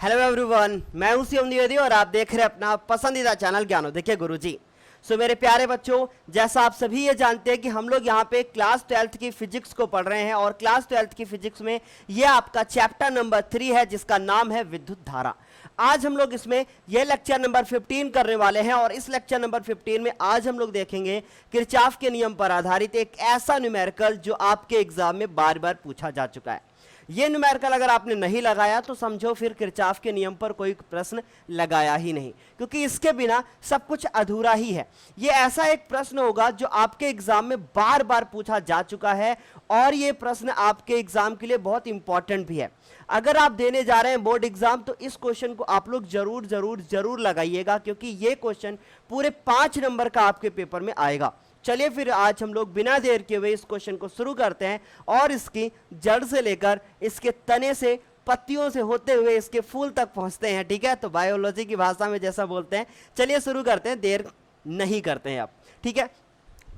Hello everyone, मैं हूं शिवम द्विवेदी और आप देख रहे हैं अपना पसंदीदा चैनल ज्ञानोदय गुरुजी। सो मेरे प्यारे बच्चों, जैसा आप सभी ये जानते हैं कि हम लोग यहाँ पे क्लास 12th की फिजिक्स को पढ़ रहे हैं और क्लास 12th की फिजिक्स में ये आपका चैप्टर नंबर 3 है जिसका नाम है विद्युत धारा। आज हम लोग इसमें ये लेक्चर नंबर 15 करने वाले हैं और इस लेक्चर नंबर 15 में आज हम लोग देखेंगे किरचॉफ के नियम पर आधारित एक ऐसा न्यूमेरिकल जो आपके एग्जाम में बार बार पूछा जा चुका है। ये न्यूमेरिकल अगर आपने नहीं लगाया तो समझो फिर किरचॉफ के नियम पर कोई प्रश्न लगाया ही नहीं, क्योंकि इसके बिना सब कुछ अधूरा ही है। ये ऐसा एक प्रश्न होगा जो आपके एग्जाम में बार बार पूछा जा चुका है और ये प्रश्न आपके एग्जाम के लिए बहुत इंपॉर्टेंट भी है। अगर आप देने जा रहे हैं बोर्ड एग्जाम तो इस क्वेश्चन को आप लोग जरूर जरूर जरूर लगाइएगा, क्योंकि ये क्वेश्चन पूरे 5 नंबर का आपके पेपर में आएगा। चलिए फिर आज हम लोग बिना देर के हुए इस क्वेश्चन को शुरू करते हैं और इसकी जड़ से लेकर इसके तने से, पत्तियों से होते हुए इसके फूल तक पहुंचते हैं। ठीक है, तो बायोलॉजी की भाषा में जैसा बोलते हैं। चलिए शुरू करते हैं, देर नहीं करते हैं अब। ठीक है,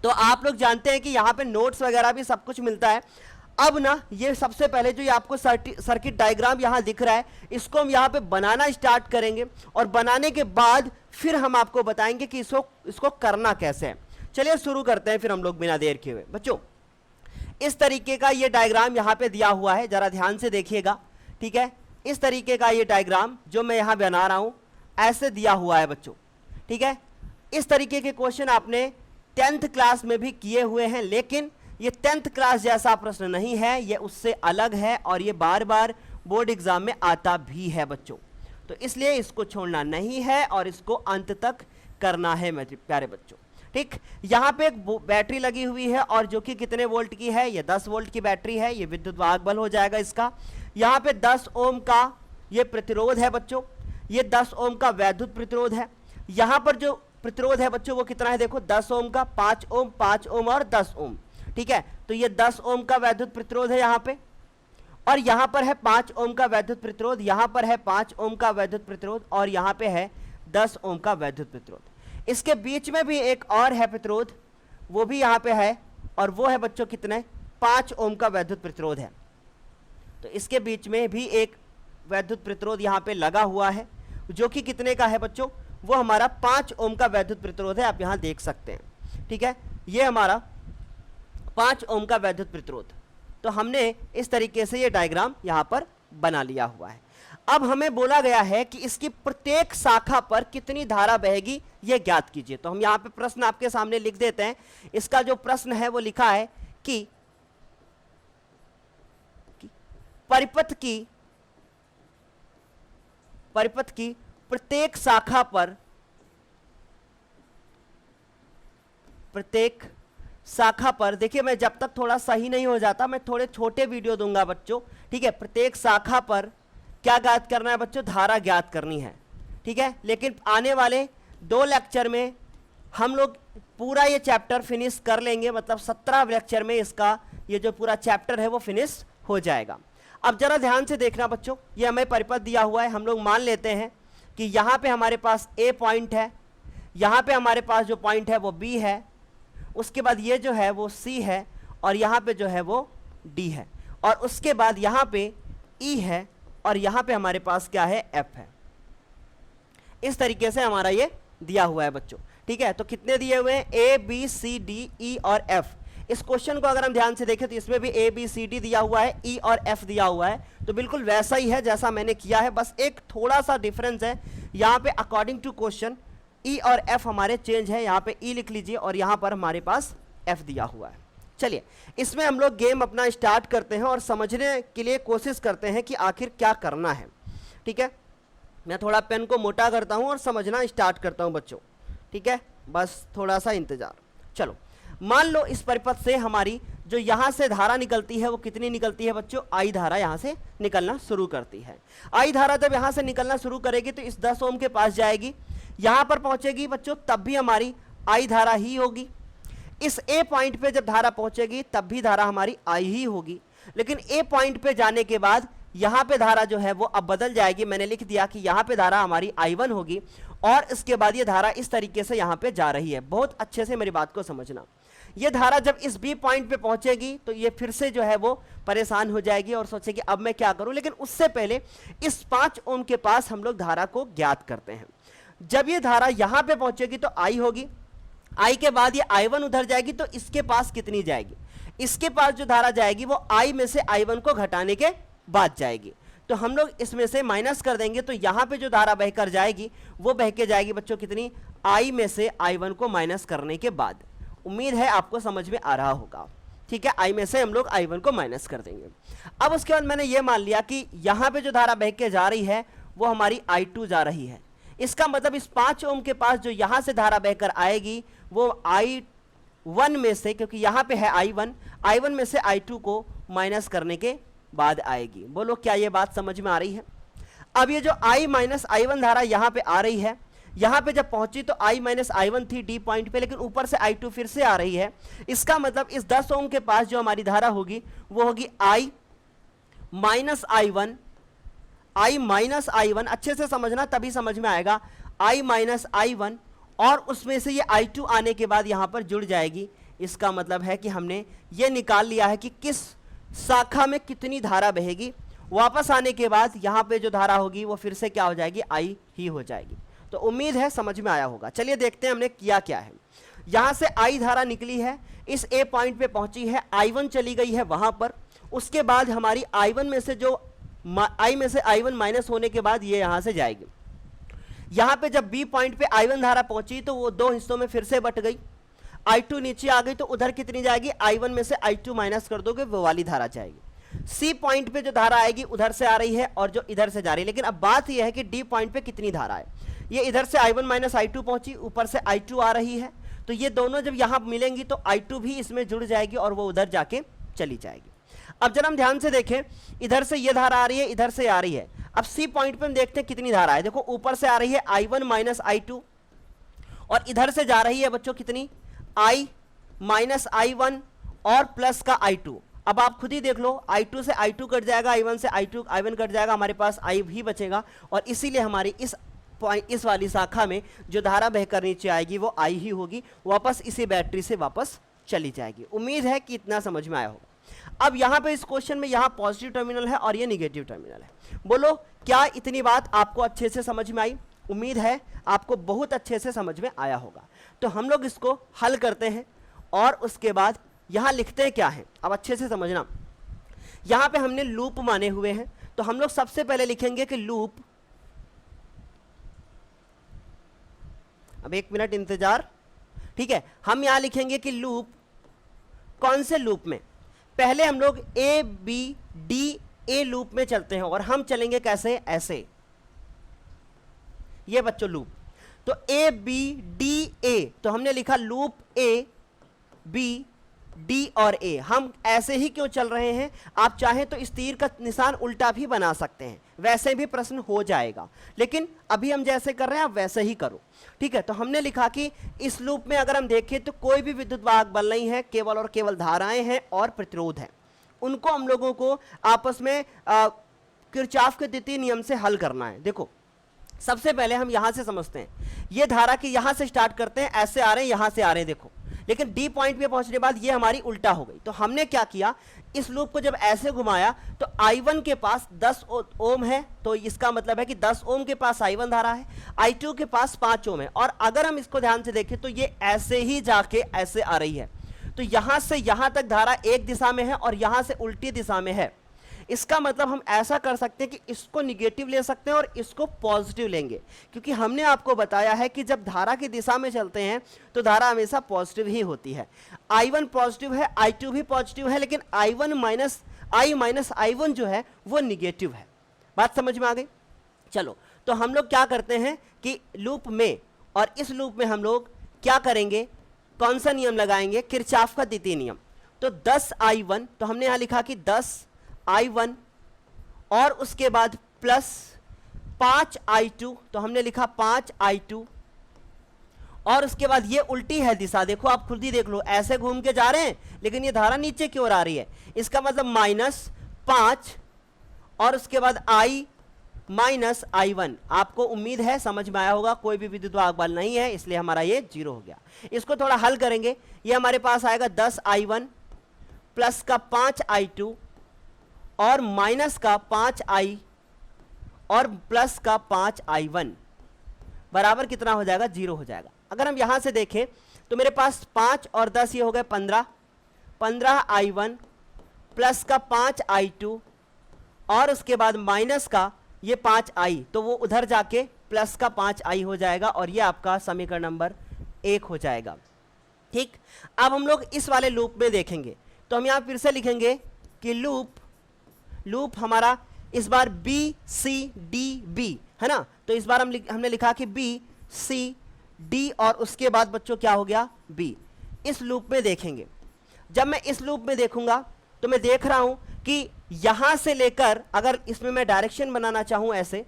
तो आप लोग जानते हैं कि यहाँ पे नोट्स वगैरह भी सब कुछ मिलता है। अब ना ये सबसे पहले जो ये आपको सर्किट डायग्राम यहाँ दिख रहा है, इसको हम यहाँ पे बनाना स्टार्ट करेंगे और बनाने के बाद फिर हम आपको बताएंगे कि इसको करना कैसे है। चलिए शुरू करते हैं फिर हम लोग बिना देर के हुए। बच्चों, इस तरीके का ये डायग्राम यहाँ पे दिया हुआ है, जरा ध्यान से देखिएगा। ठीक है, इस तरीके का ये डायग्राम जो मैं यहाँ बना रहा हूँ ऐसे दिया हुआ है बच्चों। ठीक है, इस तरीके के क्वेश्चन आपने 10th क्लास में भी किए हुए हैं, लेकिन ये 10th क्लास जैसा प्रश्न नहीं है, ये उससे अलग है और ये बार बार बोर्ड एग्जाम में आता भी है बच्चों। तो इसलिए इसको छोड़ना नहीं है और इसको अंत तक करना है मेरे प्यारे बच्चों। ठीक, यहाँ पे एक बैटरी लगी हुई है और जो कि कितने वोल्ट की है, ये 10 वोल्ट की बैटरी है। ये विद्युत वाहक बल हो जाएगा इसका। यहाँ पे 10 ओम का ये प्रतिरोध है बच्चों, ये 10 ओम का वैद्युत प्रतिरोध है। यहाँ पर जो प्रतिरोध है बच्चों वो कितना है, देखो 10 ओम का, 5 ओम, 5 ओम और 10 ओम। ठीक है, तो ये 10 ओम का वैद्युत प्रतिरोध है यहाँ पे, और यहाँ पर है 5 ओम का वैद्युत प्रतिरोध, यहाँ पर है 5 ओम का वैद्युत प्रतिरोध और यहाँ पे है 10 ओम का वैद्युत प्रतिरोध। इसके बीच में भी एक और है प्रतिरोध, वो भी यहाँ पे है और वो है बच्चों कितने, 5 ओम का वैद्युत प्रतिरोध है। तो इसके बीच में भी एक वैद्युत प्रतिरोध यहाँ पे लगा हुआ है जो कि कितने का है बच्चों, वो हमारा 5 ओम का वैद्युत प्रतिरोध है। आप यहाँ देख सकते हैं। ठीक है, ये हमारा 5 ओम का वैद्युत प्रतिरोध। तो हमने इस तरीके से ये डायग्राम यहाँ पर बना लिया हुआ है। अब हमें बोला गया है कि इसकी प्रत्येक शाखा पर कितनी धारा बहेगी यह ज्ञात कीजिए। तो हम यहाँ पे प्रश्न आपके सामने लिख देते हैं। इसका जो प्रश्न है वो लिखा है कि परिपथ की प्रत्येक शाखा पर देखिए, मैं जब तक थोड़ा सही नहीं हो जाता मैं थोड़े छोटे वीडियो दूंगा बच्चों। ठीक है, प्रत्येक शाखा पर क्या ज्ञात करना है बच्चों, धारा ज्ञात करनी है। ठीक है, लेकिन आने वाले 2 लेक्चर में हम लोग पूरा ये चैप्टर फिनिश कर लेंगे, मतलब 17 लेक्चर में इसका ये जो पूरा चैप्टर है वो फिनिश हो जाएगा। अब जरा ध्यान से देखना बच्चों, ये हमें परिपथ दिया हुआ है। हम लोग मान लेते हैं कि यहाँ पे हमारे पास A पॉइंट है, यहाँ पे हमारे पास जो पॉइंट है वो B है, उसके बाद ये जो है वो C है और यहाँ पे जो है वो D है, और उसके बाद यहाँ पे E है और यहाँ पे हमारे पास क्या है, F है। इस तरीके से हमारा ये दिया हुआ है बच्चों। ठीक है, तो कितने दिए हुए हैं, A B C D E और F। इस क्वेश्चन को अगर हम ध्यान से देखें तो इसमें भी A B C D दिया हुआ है, E और F दिया हुआ है। तो बिल्कुल वैसा ही है जैसा मैंने किया है, बस एक थोड़ा सा डिफरेंस है। यहाँ पे अकॉर्डिंग टू क्वेश्चन E और F हमारे चेंज है। यहाँ पे E लिख लीजिए और यहाँ पर हमारे पास F दिया हुआ है। चलिए इसमें हम लोग गेम अपना स्टार्ट करते हैं और समझने के लिए कोशिश करते हैं कि आखिर क्या करना है। ठीक है, मैं थोड़ा पेन को मोटा करता हूं और समझना स्टार्ट करता हूं बच्चों। ठीक है, बस थोड़ा सा इंतजार। चलो, मान लो इस परिपथ से हमारी जो यहां से धारा निकलती है वो कितनी निकलती है बच्चों, आई धारा यहां से निकलना शुरू करती है। आई धारा जब यहां से निकलना शुरू करेगी तो इस 10 ओम के पास जाएगी, यहां पर पहुंचेगी बच्चों, तब भी हमारी आई धारा ही होगी। इस A पॉइंट पे जब धारा पहुंचेगी तब भी धारा हमारी I ही होगी, लेकिन A पॉइंट पे जाने के बाद यहाँ पे धारा जो है वो अब बदल जाएगी। मैंने लिख दिया कि यहाँ पे धारा हमारी I1 होगी और इसके बाद ये धारा इस तरीके से यहाँ पे जा रही है। बहुत अच्छे से मेरी बात को समझना। ये धारा जब इस बी पॉइंट पे पहुंचेगी तो ये फिर से जो है वो परेशान हो जाएगी और सोचेगी अब मैं क्या करूं। लेकिन उससे पहले इस 5 ओम के पास हम लोग धारा को ज्ञात करते हैं। जब ये धारा यहां पे पहुंचेगी तो आई होगी, आई के बाद ये I1 उधर जाएगी तो इसके पास कितनी जाएगी, इसके पास जो धारा जाएगी वो I में से I1 को घटाने के बाद जाएगी। तो हम लोग इसमें से माइनस कर देंगे तो यहां पे जो धारा बहकर जाएगी वो बह के जाएगी बच्चों कितनी, I में से I1 को माइनस करने के बाद। उम्मीद है आपको समझ में आ रहा होगा। ठीक है, I में से हम लोग I1 को माइनस कर देंगे। अब उसके बाद मैंने ये मान लिया कि यहां पे जो धारा बह के जा रही है वो हमारी I2 जा रही है। इसका मतलब इस 5 ओम के पास जो यहां से धारा बहकर आएगी वो I1 में से, क्योंकि यहां पे है I1 में से I2 को माइनस करने के बाद आएगी। बोलो क्या ये बात समझ में आ रही है? अब ये जो I माइनस I1 धारा यहां पे आ रही है, यहां पे जब पहुंची तो I माइनस I1 थी डी पॉइंट पे, लेकिन ऊपर से I2 फिर से आ रही है। इसका मतलब इस 10 ओम के पास जो हमारी धारा होगी वो होगी I माइनस I1, अच्छे से समझना तभी समझ में आएगा। I माइनस I1 और उसमें से ये I2 आने के बाद यहां पर जुड़ जाएगी। इसका मतलब है कि हमने ये निकाल लिया है कि किस शाखा में कितनी धारा बहेगी। वापस आने के बाद यहां पे जो धारा होगी वो फिर से क्या हो जाएगी, I ही हो जाएगी। तो उम्मीद है समझ में आया होगा। चलिए देखते हैं हमने किया क्या है। यहां से I धारा निकली है, इस A पॉइंट पे पहुंची है, I1 चली गई है वहां पर। उसके बाद हमारी I1 में से जो I में से I1 माइनस होने के बाद ये यहां से जाएगी। यहां पे जब B पॉइंट पे I1 धारा पहुंची तो वो 2 हिस्सों में फिर से बट गई। I2 नीचे आ गई तो उधर कितनी जाएगी, I1 में से I2 माइनस कर दोगे वो वाली धारा जाएगी। C पॉइंट पे जो धारा आएगी उधर से आ रही है और जो इधर से जा रही है। लेकिन अब बात यह है कि D पॉइंट पे कितनी धारा है। ये इधर से I1 माइनस I2 पहुंची, ऊपर से I2 आ रही है, तो ये दोनों जब यहां मिलेंगी तो I2 भी इसमें जुड़ जाएगी और वो उधर जाके चली जाएगी। अब जरा हम ध्यान से देखें, इधर से ये धारा आ रही है, इधर से आ रही है। अब C पॉइंट पे हम देखते हैं कितनी धारा है। देखो ऊपर से आ रही है I1 माइनस I2 और इधर से जा रही है बच्चों कितनी, I माइनस I1 और प्लस का I2। अब आप खुद ही देख लो, I2 से I2 कट जाएगा, I1 से I1 कट जाएगा, हमारे पास I भी बचेगा और इसीलिए हमारी इस वाली शाखा में जो धारा बहकर नीचे आएगी वो I ही होगी, वापस इसी बैटरी से वापस चली जाएगी। उम्मीद है कि इतना समझ में आया होगा। अब यहाँ पे इस क्वेश्चन में यहाँ पॉजिटिव टर्मिनल है और ये निगेटिव टर्मिनल है। बोलो क्या इतनी बात आपको अच्छे से समझ में आई? उम्मीद है आपको बहुत अच्छे से समझ में आया होगा। तो हम लोग इसको हल करते हैं और उसके बाद यहां लिखते हैं क्या है। अब अच्छे से समझना, यहां पे हमने लूप माने हुए हैं, तो हम लोग सबसे पहले लिखेंगे कि लूप, अब 1 मिनट इंतजार, ठीक है। हम यहां लिखेंगे कि लूप, कौन से लूप में? पहले हम लोग A B D A loop में चलते हैं और हम चलेंगे कैसे, ऐसे, ये बच्चों लूप। तो A B D A, तो हमने लिखा लूप A B D और A। हम ऐसे ही क्यों चल रहे हैं? आप चाहें तो इस तीर का निशान उल्टा भी बना सकते हैं, वैसे भी प्रश्न हो जाएगा, लेकिन अभी हम जैसे कर रहे हैं आप वैसे ही करो, ठीक है। तो हमने लिखा कि इस लूप में अगर हम देखें तो कोई भी विद्युत वाहक बल नहीं है, केवल और केवल धाराएं हैं और प्रतिरोध है। उनको हम लोगों को आपस में किरचॉफ के द्वितीय नियम से हल करना है। देखो सबसे पहले हम यहां से समझते हैं, ये धारा की यहां से स्टार्ट करते हैं, ऐसे आ रहे हैं, यहां से आ रहे हैं, देखो। लेकिन डी पॉइंट पे पहुंचने के बाद ये हमारी उल्टा हो गई। तो हमने क्या किया, इस लूप को जब ऐसे घुमाया तो I1 के पास 10 ओम है, तो इसका मतलब है कि 10 ओम के पास I1 धारा है, I2 के पास 5 ओम है। और अगर हम इसको ध्यान से देखें तो ये ऐसे ही जाके ऐसे आ रही है, तो यहां से यहां तक धारा एक दिशा में है और यहां से उल्टी दिशा में है। इसका मतलब हम ऐसा कर सकते हैं कि इसको निगेटिव ले सकते हैं और इसको पॉजिटिव लेंगे, क्योंकि हमने आपको बताया है कि जब धारा की दिशा में चलते हैं तो धारा हमेशा पॉजिटिव ही होती है। I1 पॉजिटिव है, I2 भी पॉजिटिव है, लेकिन I1 माइनस I1 जो है वो निगेटिव है। बात समझ में आ गई? चलो तो हम लोग क्या करते हैं कि लूप में और इस लूप में हम लोग क्या करेंगे, कौन सा नियम लगाएंगे, किरचॉफ का द्वितीय नियम। तो 10 I1, तो हमने यहां लिखा कि 10 I1 और उसके बाद प्लस 5 I2, तो हमने लिखा 5 I2 और उसके बाद ये उल्टी है दिशा, देखो आप खुद ही देख लो, ऐसे घूम के जा रहे हैं लेकिन ये धारा नीचे की ओर आ रही है। इसका मतलब -5 और उसके बाद I माइनस I1। आपको उम्मीद है समझ में आया होगा, कोई भी विद्युत वाहक बल नहीं है, इसलिए हमारा ये 0 हो गया। इसको थोड़ा हल करेंगे, ये हमारे पास आएगा 10I1 प्लस का 5I2 और माइनस का 5I और प्लस का 5I1 बराबर कितना हो जाएगा, 0 हो जाएगा। अगर हम यहां से देखें तो मेरे पास 5 और 10 ये हो गए 15I1 प्लस का 5I2 और उसके बाद माइनस का ये 5I, तो वो उधर जाके प्लस का 5I हो जाएगा और ये आपका समीकरण नंबर 1 हो जाएगा। ठीक, अब हम लोग इस वाले लूप में देखेंगे, तो हम यहां फिर से लिखेंगे कि लूप हमारा इस बार BCDB है ना, तो इस बार हमने लिखा कि BCD और उसके बाद बच्चों क्या हो गया, B। इस लूप में देखेंगे, जब मैं इस लूप में देखूंगा तो मैं देख रहा हूं कि यहां से लेकर, अगर इसमें मैं डायरेक्शन बनाना चाहूं ऐसे,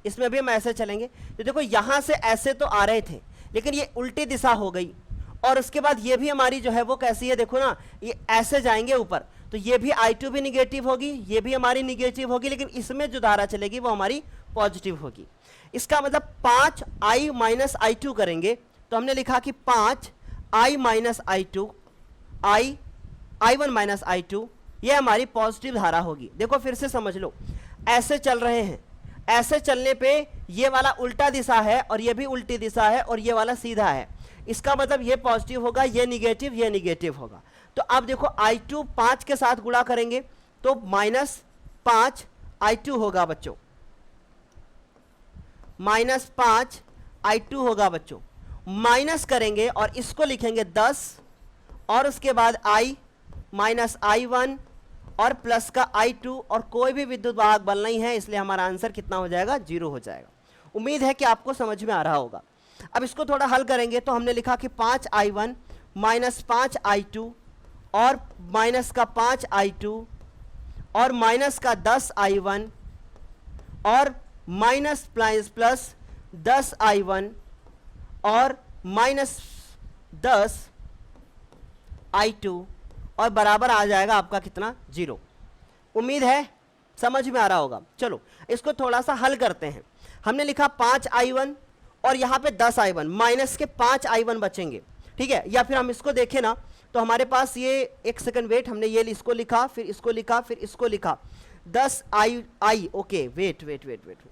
इसमें भी हम ऐसे चलेंगे तो देखो यहां से ऐसे तो आ रहे थे लेकिन ये उल्टी दिशा हो गई, और उसके बाद ये भी हमारी जो है वो कैसी है, देखो ना, ये ऐसे जाएंगे ऊपर, तो ये भी I2 भी निगेटिव होगी, ये भी हमारी निगेटिव होगी, लेकिन इसमें जो धारा चलेगी वो हमारी पॉजिटिव होगी। इसका मतलब 5I माइनस I2 करेंगे तो हमने लिखा कि 5I minus I2 I1 minus I2, ये हमारी पॉजिटिव धारा होगी। देखो फिर से समझ लो, ऐसे चल रहे हैं, ऐसे चलने पे ये वाला उल्टा दिशा है और ये भी उल्टी दिशा है और ये वाला सीधा है, इसका मतलब ये पॉजिटिव होगा, ये निगेटिव होगा। तो अब देखो I2 5 के साथ गुणा करेंगे तो माइनस 5I2 होगा बच्चों, माइनस 5I2 होगा बच्चों। माइनस करेंगे और इसको लिखेंगे 10 और उसके बाद I माइनस I1 और प्लस का I2, और कोई भी विद्युत वाहक बल नहीं है, इसलिए हमारा आंसर कितना हो जाएगा, 0 हो जाएगा। उम्मीद है कि आपको समझ में आ रहा होगा। अब इसको थोड़ा हल करेंगे तो हमने लिखा कि 5I1 माइनस 5I2 और माइनस का 5I2 और माइनस का 10I1 और माइनस प्लस 10I1 और माइनस 10I2 और बराबर आ जाएगा आपका कितना, 0। उम्मीद है समझ में आ रहा होगा। चलो इसको थोड़ा सा हल करते हैं। हमने लिखा 5I1 और यहाँ पे 10I1, माइनस के 5I1 बचेंगे, ठीक है। या फिर हम इसको देखें ना तो हमारे पास ये, एक सेकंड वेट, हमने ये इसको लिखा, फिर इसको लिखा, फिर इसको लिखा, 10I, ओके वेट,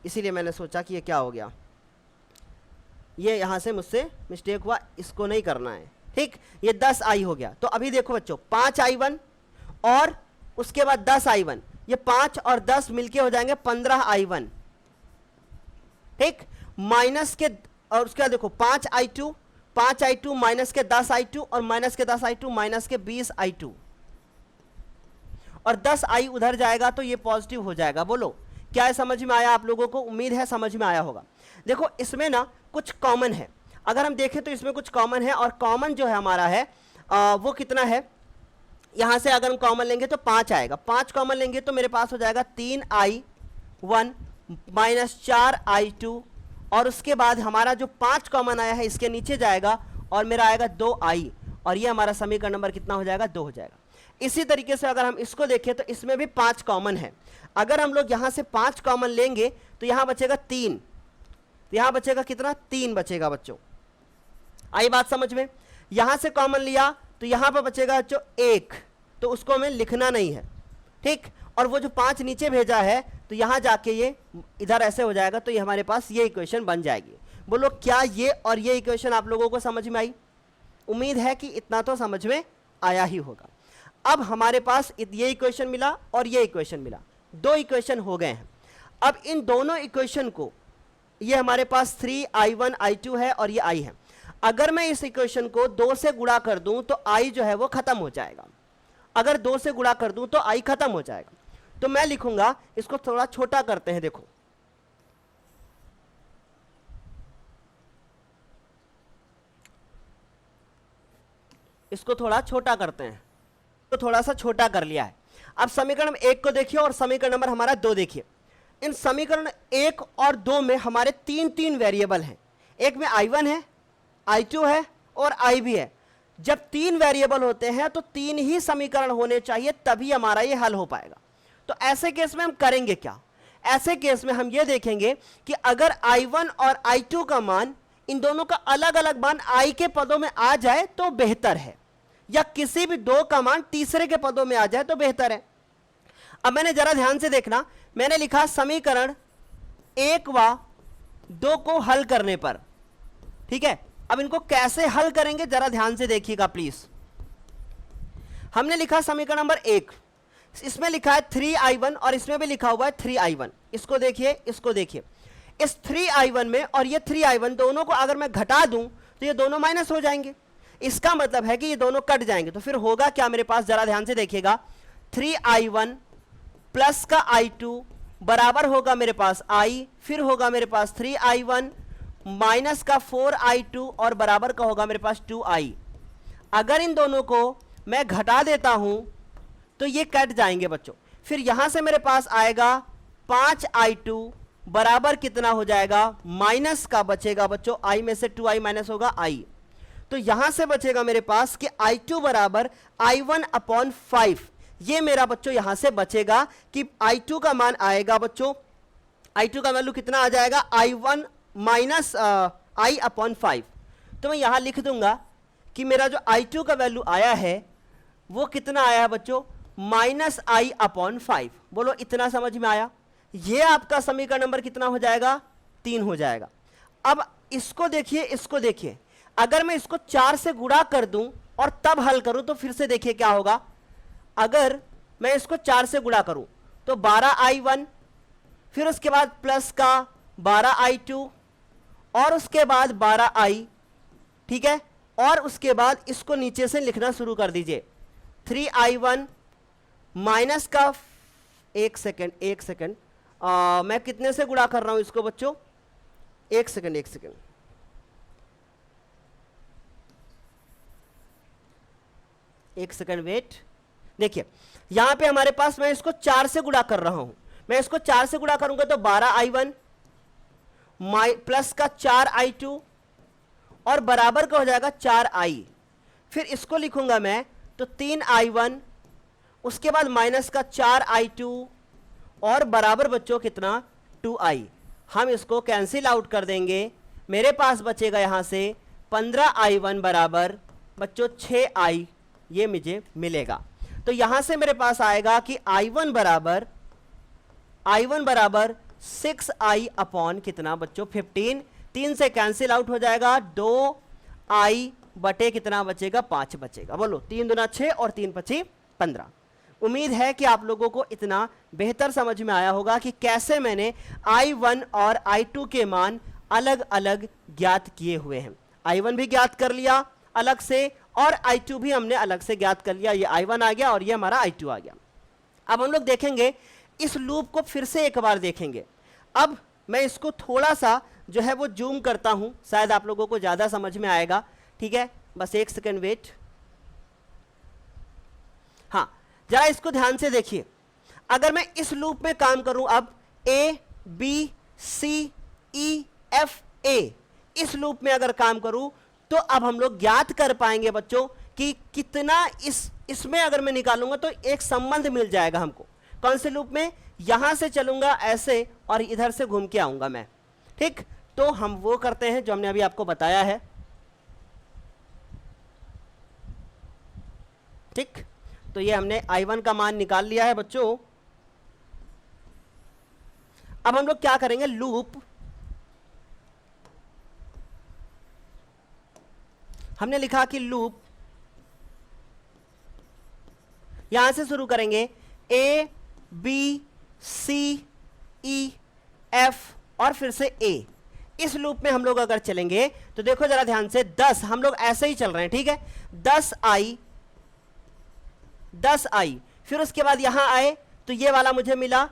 इसीलिए मैंने सोचा कि ये क्या हो गया, ये यहाँ से मुझसे मिस्टेक हुआ, इसको नहीं करना है, ठीक। ये 10I हो गया। तो अभी देखो बच्चों, 5I1 और उसके बाद 10I1, ये 5 और 10 मिलके हो जाएंगे 15I1, ठीक। माइनस के, और उसके बाद देखो 5I2 माइनस के 10I2 और माइनस के 10I2 माइनस के 20I2 और 10I उधर जाएगा तो ये पॉजिटिव हो जाएगा। बोलो क्या है, समझ में आया आप लोगों को? उम्मीद है समझ में आया होगा। देखो इसमें ना कुछ कॉमन है, अगर हम देखें तो इसमें कुछ कॉमन है, और कॉमन जो है हमारा है वो कितना है, यहां से अगर हम कॉमन लेंगे तो 5 आएगा, 5 कॉमन लेंगे तो मेरे पास हो जाएगा 3I1 माइनस 4I2 और उसके बाद हमारा जो 5 कॉमन आया है इसके नीचे जाएगा और मेरा आएगा 2I, और ये हमारा समीकरण नंबर कितना हो जाएगा, 2 हो जाएगा। इसी तरीके से अगर हम इसको देखें तो इसमें भी 5 कॉमन है, अगर हम लोग यहां से 5 कॉमन लेंगे तो यहां बचेगा 3, तो यहां बचेगा कितना, 3 बचेगा बच्चों। आई बात समझ में? यहां से कॉमन लिया तो यहां पर बचेगा जो 1, तो उसको हमें लिखना नहीं है, ठीक। और वो जो 5 नीचे भेजा है तो यहां जाके ये इधर ऐसे हो जाएगा, तो ये हमारे पास ये इक्वेशन बन जाएगी। बोलो क्या ये और ये इक्वेशन आप लोगों को समझ में आई? उम्मीद है कि इतना तो समझ में आया ही होगा। अब हमारे पास ये इक्वेशन मिला और ये इक्वेशन मिला, 2 इक्वेशन हो गए हैं। अब इन दोनों इक्वेशन को, ये हमारे पास 3I1 I2 है और ये I है, अगर मैं इस इक्वेशन को 2 से गुणा कर दूं तो I जो है वो खत्म हो जाएगा। अगर 2 से गुणा कर दूं तो I खत्म हो जाएगा। तो मैं लिखूंगा, इसको थोड़ा छोटा करते हैं, देखो इसको थोड़ा छोटा करते हैं, तो थोड़ा सा छोटा कर लिया है। अब समीकरण 1 को देखिए और समीकरण नंबर हमारा 2 देखिए। इन समीकरण 1 और 2 में हमारे 3 वेरिएबल हैं, एक में I1 है, I2 है और I भी है। जब 3 वेरिएबल होते हैं तो 3 ही समीकरण होने चाहिए, तभी हमारा ये हल हो पाएगा। तो ऐसे केस में हम करेंगे क्या? ऐसे केस में हम ये देखेंगे कि अगर I1 और I2 का मान, इन दोनों का अलग अलग मान I के पदों में आ जाए तो बेहतर है, या किसी भी दो का मान तीसरे के पदों में आ जाए तो बेहतर है। अब मैंने जरा ध्यान से देखना, मैंने लिखा समीकरण 1 व 2 को हल करने पर, ठीक है। अब इनको कैसे हल करेंगे जरा ध्यान से देखिएगा प्लीज। हमने लिखा समीकरण नंबर 1, इसमें लिखा है 3I1 और इसमें भी लिखा हुआ है 3I1। इसको देखिए, इसको देखिए, इस 3I1 में और ये 3I1 दोनों को अगर मैं घटा दूं तो ये दोनों माइनस हो जाएंगे। इसका मतलब है कि ये दोनों कट जाएंगे। तो फिर होगा क्या मेरे पास, जरा ध्यान से देखिएगा, 3I1 प्लस का I2 बराबर होगा मेरे पास I, फिर होगा मेरे पास 3I1 माइनस का 4I2 और बराबर का होगा मेरे पास 2I। अगर इन दोनों को मैं घटा देता हूं तो ये कट जाएंगे बच्चों। फिर यहां से मेरे पास आएगा 5I2 बराबर कितना हो जाएगा, माइनस का बचेगा बच्चों, I में से 2I माइनस होगा I। तो यहां से बचेगा मेरे पास कि I2 बराबर I1/5। ये मेरा बच्चों यहां से बचेगा कि I2 का मान आएगा बच्चों, I2 का वैल्यू कितना आ जाएगा, I1 माइनस I/5। तो मैं यहां लिख दूंगा कि मेरा जो I2 का वैल्यू आया है वो कितना आया है बच्चों, -I/5। बोलो इतना समझ में आया? ये आपका समीकरण नंबर कितना हो जाएगा, 3 हो जाएगा। अब इसको देखिए, इसको देखिए, अगर मैं इसको 4 से गुणा कर दूं और तब हल करूं तो फिर से देखिए क्या होगा। अगर मैं इसको 4 से गुणा करूं तो 12I1, फिर उसके बाद प्लस का 12I2 और उसके बाद 12I, ठीक है। और उसके बाद इसको नीचे से लिखना शुरू कर दीजिए, 3I1 माइनस का, एक सेकेंड, मैं कितने से गुणा कर रहा हूं इसको बच्चों, एक सेकेंड, वेट। देखिए यहां पे हमारे पास, मैं इसको 4 से गुणा कर रहा हूं, मैं इसको 4 से गुणा करूंगा तो 12I1 प्लस का 4I2 और बराबर का हो जाएगा 4I। फिर इसको लिखूंगा मैं तो 3I1, उसके बाद माइनस का 4I2 और बराबर बच्चों कितना, 2I। हम इसको कैंसिल आउट कर देंगे, मेरे पास बचेगा यहां से 15I1 बराबर बच्चों 6I, ये मुझे मिलेगा। तो यहां से मेरे पास आएगा कि I1 बराबर 6I अपॉन कितना बच्चों, 15। 3 से कैंसिल आउट हो जाएगा, 2I बटे कितना बचेगा, 5 बचेगा। बोलो 3 दूना 6 और 3 5 15। उम्मीद है कि आप लोगों को इतना बेहतर समझ में आया होगा कि कैसे मैंने I1 और I2 के मान अलग अलग ज्ञात किए हुए हैं। I1 भी ज्ञात कर लिया अलग से और I2 भी हमने अलग से ज्ञात कर लिया। ये I1 आ गया और ये हमारा I2 आ गया। अब हम लोग देखेंगे इस लूप को, फिर से एक बार देखेंगे। अब मैं इसको थोड़ा सा जो है वो जूम करता हूं, शायद आप लोगों को ज्यादा समझ में आएगा, ठीक है। बस एक सेकेंड वेट। हाँ, जरा इसको ध्यान से देखिए। अगर मैं इस लूप में काम करूं, अब A B C E F A, इस लूप में अगर काम करूं तो अब हम लोग ज्ञात कर पाएंगे बच्चों कि कितना इसमें अगर मैं निकालूंगा तो एक संबंध मिल जाएगा हमको। कौन से लूप में, यहां से चलूंगा ऐसे और इधर से घूम के आऊंगा मैं, ठीक। तो हम वो करते हैं जो हमने अभी आपको बताया है, ठीक। तो ये हमने I1 का मान निकाल लिया है बच्चों। अब हम लोग क्या करेंगे, लूप हमने लिखा कि लूप यहां से शुरू करेंगे, A B C E F और फिर से A। इस लूप में हम लोग अगर चलेंगे तो देखो जरा ध्यान से, 10 हम लोग ऐसे ही चल रहे हैं, ठीक है। 10I, फिर उसके बाद यहां आए तो ये वाला मुझे मिला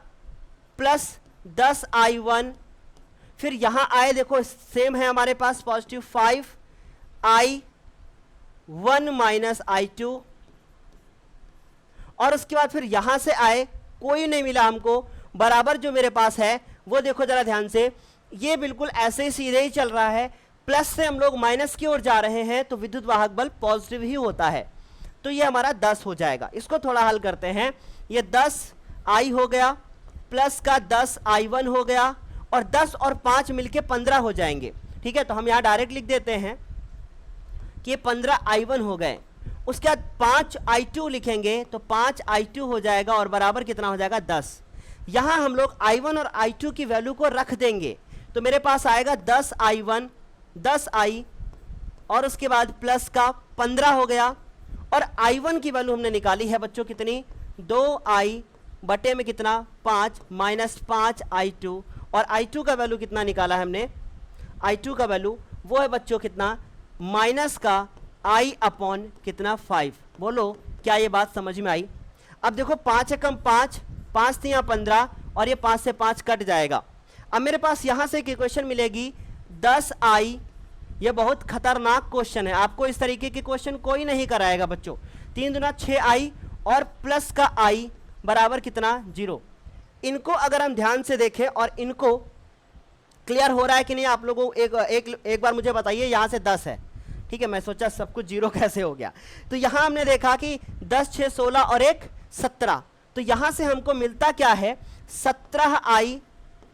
प्लस 10I1, फिर यहां आए देखो सेम है हमारे पास पॉजिटिव 5I1 माइनस I2, और उसके बाद फिर यहां से आए, कोई नहीं मिला हमको, बराबर जो मेरे पास है वो देखो जरा ध्यान से, ये बिल्कुल ऐसे ही सीधे ही चल रहा है। प्लस से हम लोग माइनस की ओर जा रहे हैं तो विद्युत वाहक बल पॉजिटिव ही होता है। तो ये हमारा 10 हो जाएगा। इसको थोड़ा हल करते हैं, ये 10 i हो गया, प्लस का 10 i1 हो गया, और 10 और 5 मिलके 15 हो जाएंगे। ठीक है, तो हम यहाँ डायरेक्ट लिख देते हैं कि ये 15 i1 हो गए। उसके बाद 5 i2 लिखेंगे तो 5 i2 हो जाएगा और बराबर कितना हो जाएगा 10। यहाँ हम लोग i1 और i2 की वैल्यू को रख देंगे तो मेरे पास आएगा 10 i1 10 i और उसके बाद प्लस का 15 हो गया, और i1 की वैल्यू हमने निकाली है बच्चों कितनी, 2i बटे में कितना 5 माइनस 5 i2, और i2 का वैल्यू कितना निकाला है हमने, i2 का वैल्यू वो है बच्चों कितना माइनस का i अपॉन कितना 5। बोलो क्या ये बात समझ में आई। अब देखो 5 एकम 5, 5 थी यहाँ 15, और ये 5 से 5 कट जाएगा। अब मेरे पास यहाँ से एक इक्वेशन मिलेगी 10i। ये बहुत खतरनाक क्वेश्चन है, आपको इस तरीके के क्वेश्चन कोई नहीं कराएगा बच्चों। 3 दूना 6i और प्लस का i बराबर कितना 0। इनको अगर हम ध्यान से देखें और इनको क्लियर हो रहा है कि नहीं आप लोगों को एक बार मुझे बताइए। यहाँ से 10 है, ठीक है, मैं सोचा सब कुछ 0 कैसे हो गया। तो यहाँ हमने देखा कि 10 6 16 और 1 17, तो यहाँ से हमको मिलता क्या है 17i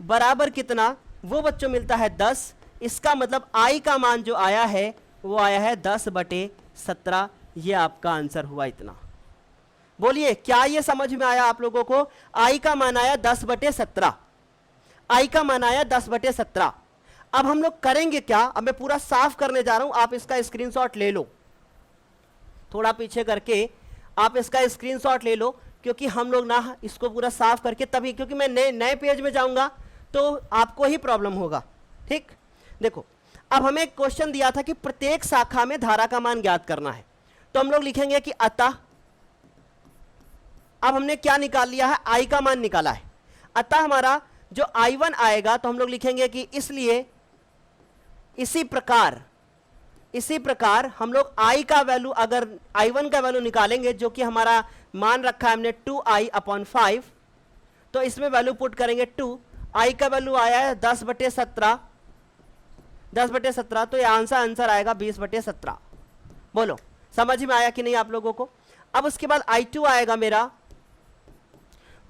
बराबर कितना, वो बच्चों मिलता है 10। इसका मतलब i का मान जो आया है वो आया है 10/17। ये आपका आंसर हुआ इतना। बोलिए क्या ये समझ में आया आप लोगों को। i का मान आया 10/17, i का मान आया 10/17। अब हम लोग करेंगे क्या, अब मैं पूरा साफ करने जा रहा हूं, आप इसका स्क्रीनशॉट ले लो, थोड़ा पीछे करके आप इसका स्क्रीनशॉट ले लो, क्योंकि हम लोग ना इसको पूरा साफ करके तभी, क्योंकि मैं नए पेज में जाऊंगा तो आपको ही प्रॉब्लम होगा। ठीक, देखो अब हमें एक क्वेश्चन दिया था कि प्रत्येक शाखा में धारा का मान ज्ञात करना है, तो हम लोग लिखेंगे कि अतः, अब हमने क्या निकाल लिया है i का मान निकाला है, अतः हमारा जो i1 आएगा तो हम लोग लिखेंगे कि इसलिए इसी प्रकार हम लोग i का वैल्यू, अगर i1 का वैल्यू निकालेंगे जो कि हमारा मान रखा है हमने 2i/5, तो इसमें वैल्यू पुट करेंगे 2, i का वैल्यू आया है 10/17, 10/17, तो ये आंसर आएगा 20/17। बोलो समझ में आया कि नहीं आप लोगों को। अब उसके बाद i2 आएगा मेरा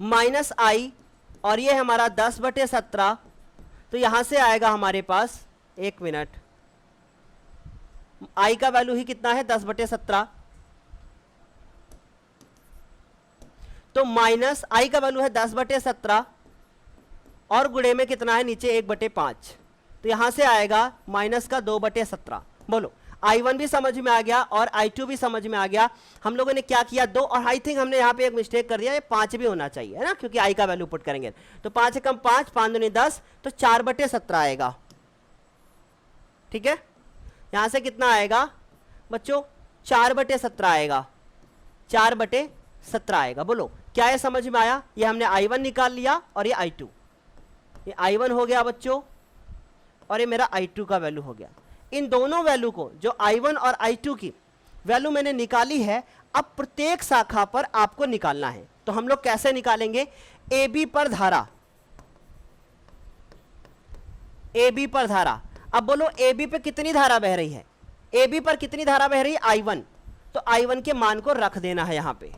माइनस i, और ये हमारा 10/17, तो यहां से आएगा हमारे पास, एक मिनट, i का वैल्यू ही कितना है 10/17, तो माइनस i का वैल्यू है 10/17 और गुणे में कितना है नीचे 1/5, तो यहां से आएगा माइनस का 2/17। बोलो i1 भी समझ में आ गया और i2 भी समझ में आ गया। हम लोगों ने क्या किया 2, और आई थिंक हमने यहाँ पे एक मिस्टेक कर दिया, ये 5 भी होना चाहिए है ना, क्योंकि i का वैल्यू पुट करेंगे तो 5 एकम 5, 5 दूनी 10, तो 4/17 आएगा। ठीक है, यहां से कितना आएगा बच्चों 4/17 आएगा, 4/17 आएगा। बोलो क्या ये समझ में आया। ये हमने i1 निकाल लिया और ये i2, ये i1 हो गया बच्चों और ये मेरा i2 का वैल्यू हो गया। इन दोनों वैल्यू को, जो i1 और i2 की वैल्यू मैंने निकाली है, अब प्रत्येक शाखा पर आपको निकालना है। तो हम लोग कैसे निकालेंगे, AB पर धारा, AB पर धारा। अब बोलो AB पे कितनी धारा बह रही है, AB पर कितनी धारा बह रही है i1, तो i1 के मान को रख देना है यहां पे।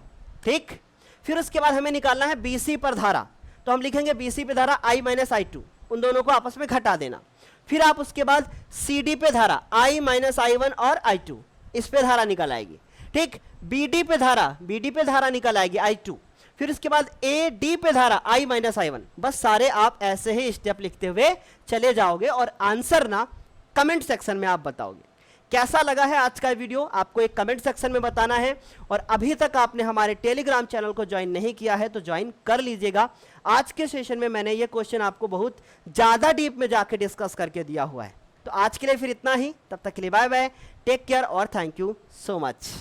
ठीक, फिर उसके बाद हमें निकालना है BC पर धारा, तो हम लिखेंगे BC पे धारा i माइनस i2, उन दोनों को आपस में घटा देना। फिर आप उसके बाद CD पे धारा i माइनस i1 और i2, इस पे धारा निकल आएगी। ठीक, BD पे धारा निकल आएगी i2। फिर उसके बाद AD पे धारा i माइनस i1। बस सारे आप ऐसे ही स्टेप लिखते हुए चले जाओगे और आंसर ना कमेंट सेक्शन में आप बताओगे। कैसा लगा है आज का वीडियो, आपको एक कमेंट सेक्शन में बताना है। और अभी तक आपने हमारे टेलीग्राम चैनल को ज्वाइन नहीं किया है तो ज्वाइन कर लीजिएगा। आज के सेशन में मैंने ये क्वेश्चन आपको बहुत ज़्यादा डीप में जाके डिस्कस करके दिया हुआ है। तो आज के लिए फिर इतना ही, तब तक के लिए बाय बाय, टेक केयर और थैंक यू सो मच।